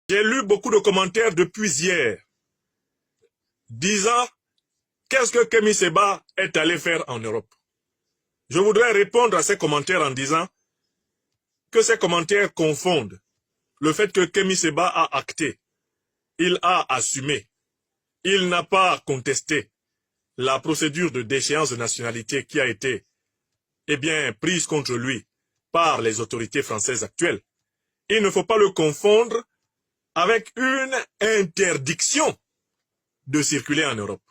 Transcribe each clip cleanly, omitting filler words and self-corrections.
J'ai lu beaucoup de commentaires depuis hier disant qu'est-ce que Kémy Séba est allé faire en Europe. Je voudrais répondre à ces commentaires en disant que ces commentaires confondent le fait que Kémy Séba a acté, il a assumé, il n'a pas contesté la procédure de déchéance de nationalité qui a été prise contre lui par les autorités françaises actuelles. Il ne faut pas le confondre avec une interdiction de circuler en Europe.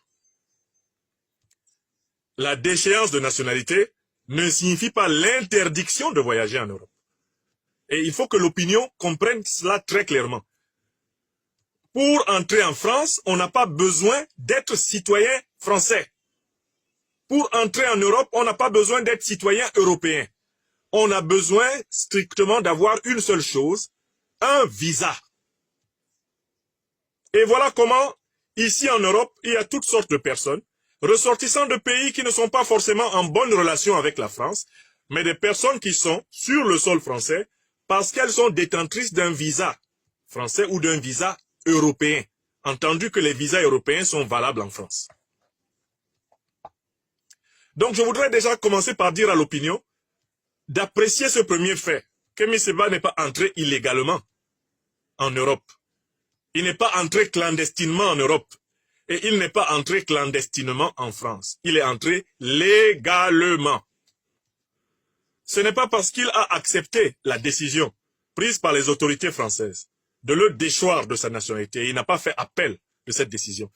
La déchéance de nationalité ne signifie pas l'interdiction de voyager en Europe. Et il faut que l'opinion comprenne cela très clairement. Pour entrer en France, on n'a pas besoin d'être citoyen français. Pour entrer en Europe, on n'a pas besoin d'être citoyen européen. On a besoin strictement d'avoir une seule chose, un visa. Et voilà comment, ici en Europe, il y a toutes sortes de personnes, ressortissant de pays qui ne sont pas forcément en bonne relation avec la France, mais des personnes qui sont sur le sol français parce qu'elles sont détentrices d'un visa français ou d'un visa européen, entendu que les visas européens sont valables en France. Donc je voudrais déjà commencer par dire à l'opinion d'apprécier ce premier fait. Kémy Séba n'est pas entré illégalement en Europe. Il n'est pas entré clandestinement en Europe. Et il n'est pas entré clandestinement en France. Il est entré légalement. Ce n'est pas parce qu'il a accepté la décision prise par les autorités françaises de le déchoir de sa nationalité. Il n'a pas fait appel de cette décision.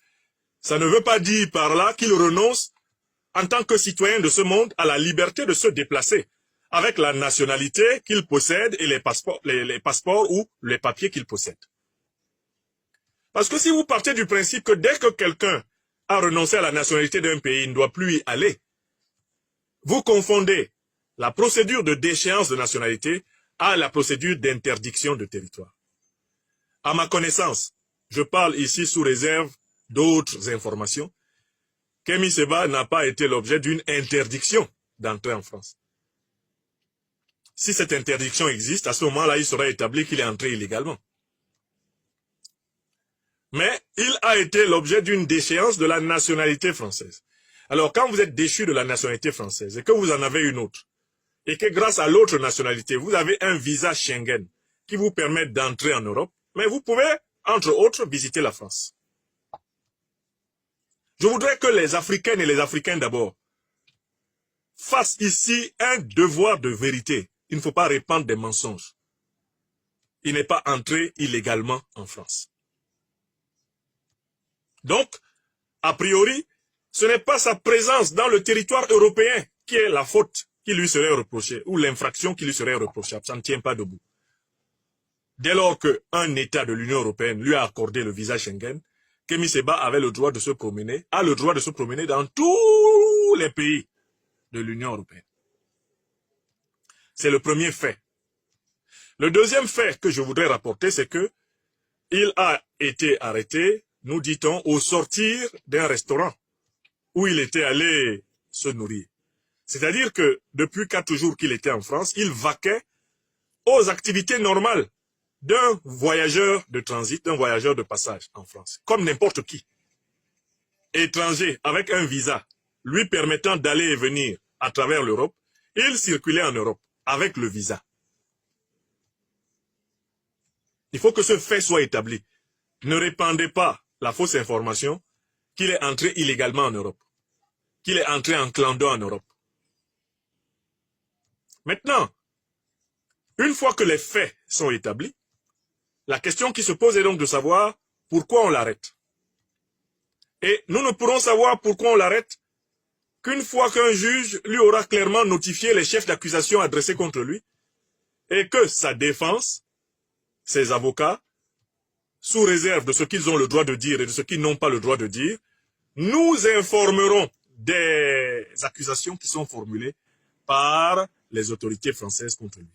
Ça ne veut pas dire par là qu'il renonce en tant que citoyen de ce monde à la liberté de se déplacer avec la nationalité qu'il possède et les passeports ou les papiers qu'il possède. Parce que si vous partez du principe que dès que quelqu'un a renoncé à la nationalité d'un pays, il ne doit plus y aller, vous confondez la procédure de déchéance de nationalité à la procédure d'interdiction de territoire. À ma connaissance, je parle ici sous réserve d'autres informations, Kémy Séba n'a pas été l'objet d'une interdiction d'entrer en France. Si cette interdiction existe, à ce moment-là, il sera établi qu'il est entré illégalement. Mais il a été l'objet d'une déchéance de la nationalité française. Alors, quand vous êtes déchu de la nationalité française et que vous en avez une autre, et que grâce à l'autre nationalité, vous avez un visa Schengen qui vous permet d'entrer en Europe, mais vous pouvez, entre autres, visiter la France. Je voudrais que les Africaines et les Africains d'abord fassent ici un devoir de vérité. Il ne faut pas répandre des mensonges. Il n'est pas entré illégalement en France. Donc, a priori, ce n'est pas sa présence dans le territoire européen qui est la faute qui lui serait reprochée, ou l'infraction qui lui serait reprochable. Ça ne tient pas debout. Dès lors qu'un État de l'Union européenne lui a accordé le visa Schengen, Kémy Séba avait le droit de se promener, a le droit de se promener dans tous les pays de l'Union européenne. C'est le premier fait. Le deuxième fait que je voudrais rapporter, c'est que il a été arrêté, nous dit-on, au sortir d'un restaurant où il était allé se nourrir. C'est-à-dire que depuis 4 jours qu'il était en France, il vaquait aux activités normales d'un voyageur de transit, d'un voyageur de passage en France, comme n'importe qui. Étranger avec un visa lui permettant d'aller et venir à travers l'Europe, il circulait en Europe avec le visa. Il faut que ce fait soit établi. Ne répandez pas la fausse information qu'il est entré illégalement en Europe, qu'il est entré en clando en Europe. Maintenant, une fois que les faits sont établis, la question qui se pose est donc de savoir pourquoi on l'arrête. Et nous ne pourrons savoir pourquoi on l'arrête qu'une fois qu'un juge lui aura clairement notifié les chefs d'accusation adressés contre lui et que sa défense, ses avocats, sous réserve de ce qu'ils ont le droit de dire et de ce qu'ils n'ont pas le droit de dire, nous informerons des accusations qui sont formulées par les autorités françaises contre lui.